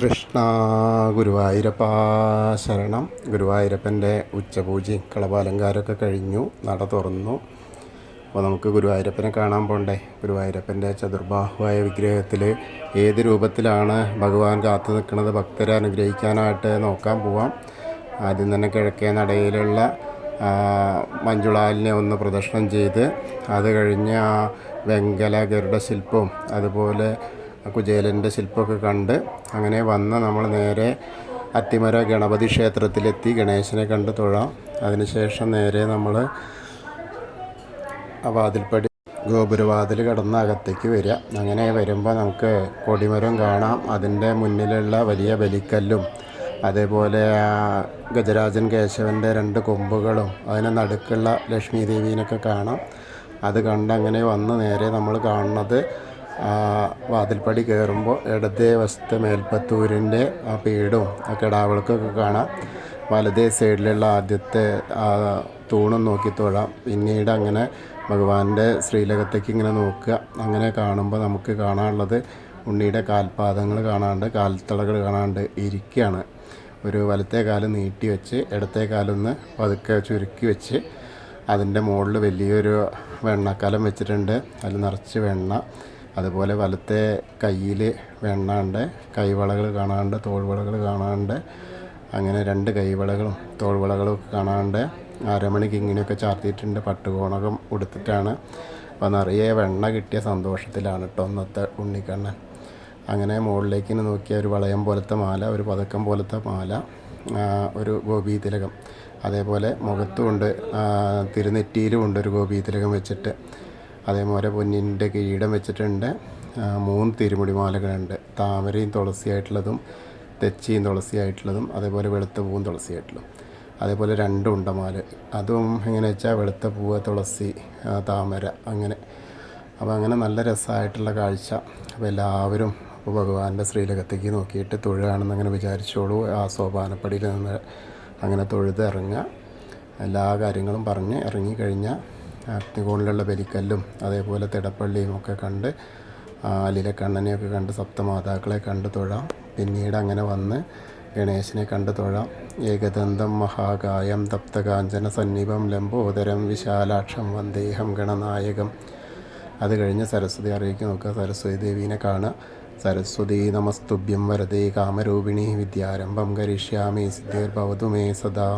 കൃഷ്ണ ഗുരുവായൂരപ്പ ശരണം. ഗുരുവായൂരപ്പൻ്റെ ഉച്ചപൂജയും കളഭാലങ്കാരമൊക്കെ കഴിഞ്ഞു, നട തുറന്നു. അപ്പോൾ നമുക്ക് ഗുരുവായൂരപ്പനെ കാണാൻ പോണ്ടേ. ഗുരുവായൂരപ്പൻ്റെ ചതുർബാഹുവായ വിഗ്രഹത്തിൽ ഏത് രൂപത്തിലാണ് ഭഗവാൻ കാത്തു നിൽക്കുന്നത് ഭക്തരെ അനുഗ്രഹിക്കാനായിട്ട് നോക്കാൻ പോവാം. ആദ്യം തന്നെ കിഴക്കേ നടയിലുള്ള മഞ്ജുളാലിനെ ഒന്ന് പ്രദക്ഷിണം ചെയ്ത് അത് കഴിഞ്ഞ് ആ വെങ്കല ഗരുഡ ശില്പവും അതുപോലെ കുചേലൻ്റെ ശില്പമൊക്കെ കണ്ട് അങ്ങനെ വന്ന് നമ്മൾ നേരെ അത്തിമര ഗണപതി ക്ഷേത്രത്തിലെത്തി ഗണേശനെ കണ്ട് തൊഴാം. അതിനുശേഷം നേരെ നമ്മൾ ആ വാതിൽപ്പടി ഗോപുരവാതിൽ കടന്ന് അകത്തേക്ക് വരിക. അങ്ങനെ വരുമ്പോൾ നമുക്ക് കൊടിമരം കാണാം. അതിൻ്റെ മുന്നിലുള്ള വലിയ ബലിക്കല്ലും അതേപോലെ ഗജരാജൻ കേശവൻ്റെ 2 കൊമ്പുകളും അതിന് നടുക്കുള്ള ലക്ഷ്മി ദേവീനൊക്കെ കാണാം. അത് കണ്ട് അങ്ങനെ വന്ന് നേരെ നമ്മൾ കാണുന്നത് വാതിൽപ്പടി കയറുമ്പോൾ ഇടതേ വശത്തെ മേൽപ്പത്തൂരിൻ്റെ ആ പീഠവും ആ കിടാവിളക്കൊക്കെ കാണാം. വലതേ സൈഡിലുള്ള ആദ്യത്തെ തൂണും നോക്കി തൊഴാം. പിന്നീട് അങ്ങനെ ഭഗവാന്റെ ശ്രീലകത്തേക്ക് ഇങ്ങനെ നോക്കുക. അങ്ങനെ കാണുമ്പോൾ നമുക്ക് കാണാനുള്ളത് ഉണ്ണിയുടെ കാൽപാദങ്ങൾ കാണാണ്ട്, കാൽത്തളകൾ കാണാണ്ട് ഇരിക്കുകയാണ്. ഒരു വലത്തെ കാല് നീട്ടി വെച്ച് ഇടത്തെ കാലൊന്ന് പതുക്കെ ചുരുക്കി വെച്ച് അതിൻ്റെ മുകളിൽ വലിയൊരു വെണ്ണക്കലം വെച്ചിട്ടുണ്ട്. അതിൽ നിറച്ച് വെണ്ണ. അതുപോലെ വലത്തെ കയ്യിൽ വെണ്ണ ഉണ്ട്. കൈവളകൾ കാണാണ്ട്, തോൾവളകൾ കാണാണ്ട്. അങ്ങനെ 2 കൈവളകളും തോൾവളകളും ഒക്കെ കാണാണ്ട്. അരമണിക്ക് ഇങ്ങനെയൊക്കെ ചാർത്തിയിട്ടുണ്ട്. പട്ടുകോണകം ഉടുത്തിട്ടാണ്. അപ്പോൾ നിറയെ വെണ്ണ കിട്ടിയ സന്തോഷത്തിലാണ് കേട്ടോ ഇന്നത്തെ ഉണ്ണിക്കണ്ണൻ. അങ്ങനെ മുകളിലേക്ക് നോക്കിയ ഒരു വളയം പോലത്തെ മാല, ഒരു പതക്കം പോലത്തെ മാല, ഒരു ഗോപീതിലകം, അതേപോലെ മുഖത്തുമുണ്ട്, തിരുനെറ്റിയിലുമുണ്ട് ഒരു ഗോപീതിലകം വെച്ചിട്ട്. അതേപോലെ പൊന്നിൻ്റെ കിരീടം വെച്ചിട്ടുണ്ട്. 3 തിരുമുടിമാലകളുണ്ട്. താമരയും തുളസിയായിട്ടുള്ളതും തെച്ചിയും തുളസിയായിട്ടുള്ളതും അതേപോലെ വെളുത്ത പൂവും തുളസിയായിട്ടുള്ളതും. അതേപോലെ 2 ഉണ്ടമാല, അതും എങ്ങനെ വെച്ചാൽ വെളുത്ത പൂവ്, തുളസി, താമര അങ്ങനെ. അപ്പോൾ അങ്ങനെ നല്ല രസമായിട്ടുള്ള കാഴ്ച. അപ്പോൾ എല്ലാവരും അപ്പോൾ ഭഗവാന്റെ ശ്രീലകത്തേക്ക് നോക്കിയിട്ട് തൊഴുകയാണെന്ന് അങ്ങനെ വിചാരിച്ചോളൂ. ആ സോപാനപ്പടിയിൽ നിന്ന് അങ്ങനെ തൊഴുത് ഇറങ്ങുക. എല്ലാ കാര്യങ്ങളും പറഞ്ഞ് ഇറങ്ങിക്കഴിഞ്ഞാൽ അഗ്നികോണിലുള്ള ബലിക്കല്ലും അതേപോലെ തിടപ്പള്ളിയും ഒക്കെ കണ്ട് അലിലക്കണ്ണനെയൊക്കെ കണ്ട് സപ്തമാതാക്കളെ കണ്ട് തൊഴാം. പിന്നീട് അങ്ങനെ വന്ന് ഗണേശനെ കണ്ട് തൊഴാം. ഏകദന്തം മഹാകായം തപ്തകാഞ്ചന സന്നിഭം ലംബോദരം വിശാലാക്ഷം വന്ദേഹം ഗണനായകം. അത് കഴിഞ്ഞ് സരസ്വതി അറിയിക്ക് നോക്കുക. സരസ്വതി ദേവീനെ കാണുക. സരസ്വതി നമസ്തുഭ്യം വരദേ കാമരൂപിണി വിദ്യാരംഭം കരിഷ്യാമി സിദ്ധിർഭവതു മേ സദാ.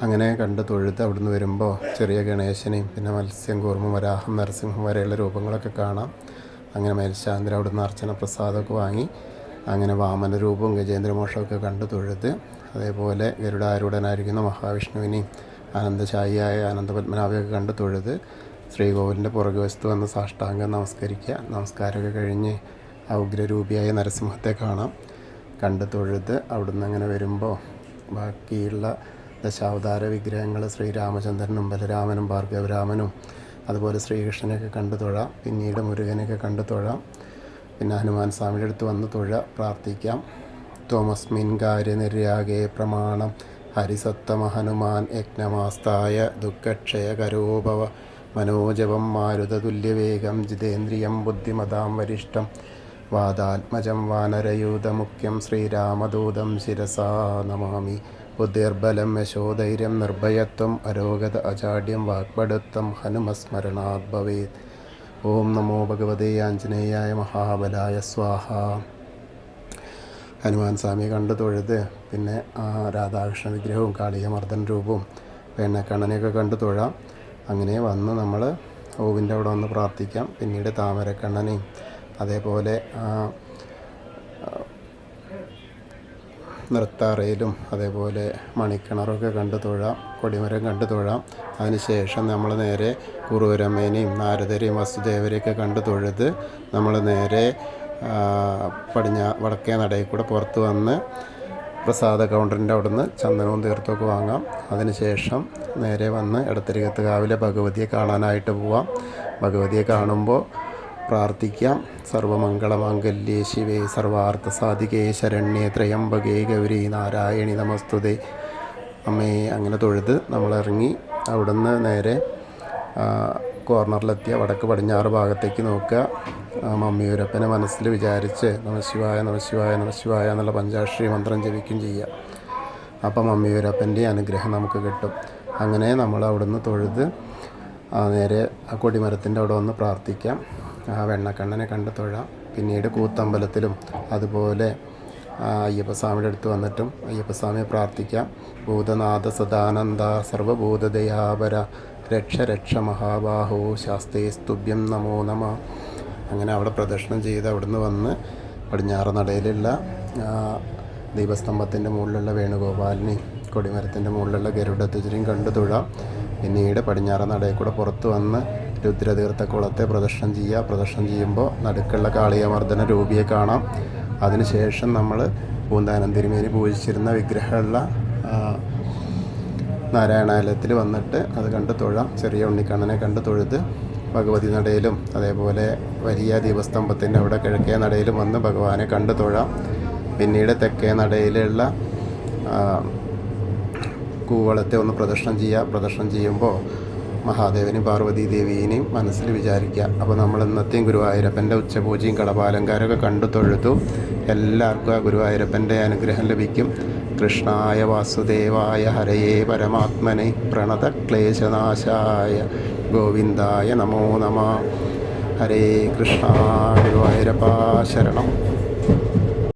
അങ്ങനെ കണ്ട് തൊഴുത്ത് അവിടുന്ന് വരുമ്പോൾ ചെറിയ ഗണേശനെയും പിന്നെ മത്സ്യം, കൂർമ്മ, വരാഹം, നരസിംഹം വരെയുള്ള രൂപങ്ങളൊക്കെ കാണാം. അങ്ങനെ മേൽശാന്തി അവിടുന്ന് അർച്ചന പ്രസാദമൊക്കെ വാങ്ങി അങ്ങനെ വാമനരൂപവും ഗജേന്ദ്രമോക്ഷമൊക്കെ കണ്ട് തൊഴുത് അതേപോലെ ഗരുഡാരൂഢനായിരിക്കുന്ന മഹാവിഷ്ണുവിനെയും ആനന്ദശായിയായ ആനന്ദപത്മനാഭയൊക്കെ കണ്ട് തൊഴുത് ശ്രീകോവിലിൻ്റെ പുറകുവശത്ത് വന്ന് സാഷ്ടാംഗം നമസ്കരിക്കുക. നമസ്കാരമൊക്കെ കഴിഞ്ഞ് ഉഗ്രരൂപിയായ നരസിംഹത്തെ കാണാം. കണ്ട് തൊഴുത് അവിടുന്ന് അങ്ങനെ വരുമ്പോൾ ബാക്കിയുള്ള ദശാവതാര വിഗ്രഹങ്ങൾ ശ്രീരാമചന്ദ്രനും ബലരാമനും ഭാർഗവരാമനും അതുപോലെ ശ്രീകൃഷ്ണനെയൊക്കെ കണ്ട് തൊഴാം. പിന്നീട് മുരുകനെയൊക്കെ കണ്ട് തൊഴാം. പിന്നെ ഹനുമാൻ സ്വാമിയുടെ അടുത്ത് വന്ന് പ്രാർത്ഥിക്കാം. തോമസ്മിൻ കാര്യനിര്യാഗേ പ്രമാണം ഹരിസത്തമ ഹനുമാൻ യജ്ഞമാസ്തായ ദുഃഖക്ഷയകരോഭവ മനോജവം മാരുതതുല്യവേഗം ജിതേന്ദ്രിയം ബുദ്ധിമതാം വരിഷ്ഠം വാദാത്മജം വാനരയൂതമുഖ്യം ശ്രീരാമദൂതം ശിരസാ നമാമി. ബുദ്ധിർബലം യശോധൈര്യം നിർഭയത്വം അരോഗത അജാഡ്യം വാഗ്ഭടത്വം ഹനുമസ്മരണാത് ഭവേത്. ഓം നമോ ഭഗവതേ ആഞ്ജനേയായ മഹാബലായ സ്വാഹ. ഹനുമാൻ സ്വാമിയെ കണ്ടു തൊഴുത് പിന്നെ രാധാകൃഷ്ണ വിഗ്രഹവും കാളിയമർദ്ദൻ രൂപവും വെണ്ണക്കണ്ണനെയൊക്കെ കണ്ടു തൊഴാം. അങ്ങനെ വന്ന് നമ്മൾ ഓവിൻ്റെ അവിടെ വന്ന് പ്രാർത്ഥിക്കാം. പിന്നീട് താമരക്കണ്ണനെയും അതേപോലെ നൃത്താറയിലും അതേപോലെ മണിക്കിണറൊക്കെ കണ്ടു തൊഴാം. കൊടിമരം കണ്ടു തൊഴാം. അതിനുശേഷം നമ്മൾ നേരെ കുറൂരമ്മേനെയും നാരദരെയും വസുദേവരെയൊക്കെ കണ്ടു തൊഴുത് നമ്മൾ നേരെ വടക്കേ നടയിൽ കൂടെ പുറത്ത് വന്ന് പ്രസാദ കൗണ്ടറിൻ്റെ അവിടുന്ന് ചന്ദനവും തീർത്ഥമൊക്കെ വാങ്ങാം. അതിനുശേഷം നേരെ വന്ന് എടത്തിരികത്ത് കാവിലെ ഭഗവതിയെ കാണാനായിട്ട് പോവാം. ഭഗവതിയെ കാണുമ്പോൾ പ്രാർത്ഥിക്കാം. സർവമംഗളമാംഗല്യേ ശിവേ സർവാർത്ഥസാധികേ ശരണ്യേ ത്രയംബകേ ഗൗരി നാരായണി നമസ്തുതേ. അമ്മേ അങ്ങനെ തൊഴുത് നമ്മളിറങ്ങി അവിടുന്ന് നേരെ കോർണറിലെത്തിയ വടക്ക് പടിഞ്ഞാറ് ഭാഗത്തേക്ക് നോക്കുക. മമ്മിയൂരപ്പനെ മനസ്സിൽ വിചാരിച്ച് നമഃശിവായ നമഃശിവായ നമഃശിവായ എന്നുള്ള പഞ്ചാക്ഷരി മന്ത്രം ജപിക്കും ചെയ്യുക. അപ്പം മമ്മിയൂരപ്പൻ്റെ അനുഗ്രഹം നമുക്ക് കിട്ടും. അങ്ങനെ നമ്മൾ അവിടുന്ന് തൊഴുത് നേരെ ആ കൊടിമരത്തിൻ്റെ അവിടെ വന്ന് പ്രാർത്ഥിക്കാം. ആ വെണ്ണക്കണ്ണനെ കണ്ട് തൊഴാം. പിന്നീട് കൂത്തമ്പലത്തിലും അതുപോലെ അയ്യപ്പസ്വാമിയുടെ അടുത്ത് വന്നിട്ടും അയ്യപ്പസ്വാമിയെ പ്രാർത്ഥിക്കാം. ഭൂതനാഥ സദാനന്ദ സർവഭൂതദയാപര രക്ഷ രക്ഷ മഹാബാഹോ ശാസ്തേസ്തുഭ്യം നമോ നമ. അങ്ങനെ അവിടെ പ്രദക്ഷിണം ചെയ്ത് അവിടുന്ന് വന്ന് പടിഞ്ഞാറ് നടയിലുള്ള ദീപസ്തംഭത്തിൻ്റെ മുകളിലുള്ള വേണുഗോപാലിനെയും കൊടിമരത്തിൻ്റെ മുകളിലുള്ള ഗരുഡധ്വജനെയും കണ്ടു തൊഴാം. പിന്നീട് പടിഞ്ഞാറ് നടയിൽ കൂടെ പുറത്ത് വന്ന് രുദ്രതീർത്ഥക്കുളത്തെ പ്രദക്ഷിണം ചെയ്യുക. പ്രദക്ഷിണം ചെയ്യുമ്പോൾ നടുക്കുള്ള കാളിയമർദ്ദന രൂപിയെ കാണാം. അതിനുശേഷം നമ്മൾ പൂന്താനം തിരുമേനി പൂജിച്ചിരുന്ന വിഗ്രഹമുള്ള നാരായണാലയത്തിൽ വന്നിട്ട് അത് കണ്ട് തൊഴാം. ചെറിയ ഉണ്ണിക്കണ്ണനെ കണ്ട് തൊഴുത് ഭഗവതി നടയിലും അതേപോലെ വലിയ ദീപസ്തംഭത്തിൻ്റെ അവിടെ കിഴക്കേ നടയിലും വന്ന് ഭഗവാനെ കണ്ട് തൊഴാം. പിന്നീട് തെക്കേ നടയിലുള്ള കൂവളത്തെ ഒന്ന് പ്രദക്ഷിണം ചെയ്യുക. പ്രദക്ഷിണം ചെയ്യുമ്പോൾ മഹാദേവനെയും പാർവതി ദേവീനെയും മനസ്സിൽ വിചാരിക്കുക. അപ്പോൾ നമ്മൾ ഇന്നത്തെയും ഗുരുവായൂരപ്പൻ്റെ ഉച്ചപൂജയും കളഭാലങ്കാരമൊക്കെ കണ്ടു തൊഴുതു. എല്ലാവർക്കും ആ ഗുരുവായൂരപ്പൻ്റെ അനുഗ്രഹം ലഭിക്കും. കൃഷ്ണായ വാസുദേവായ ഹരയേ പരമാത്മനെ പ്രണതക്ലേശനാശായ ഗോവിന്ദായ നമോ നമ. ഹരേ കൃഷ്ണ. ഗുരുവായൂരപ്പ ശരണം.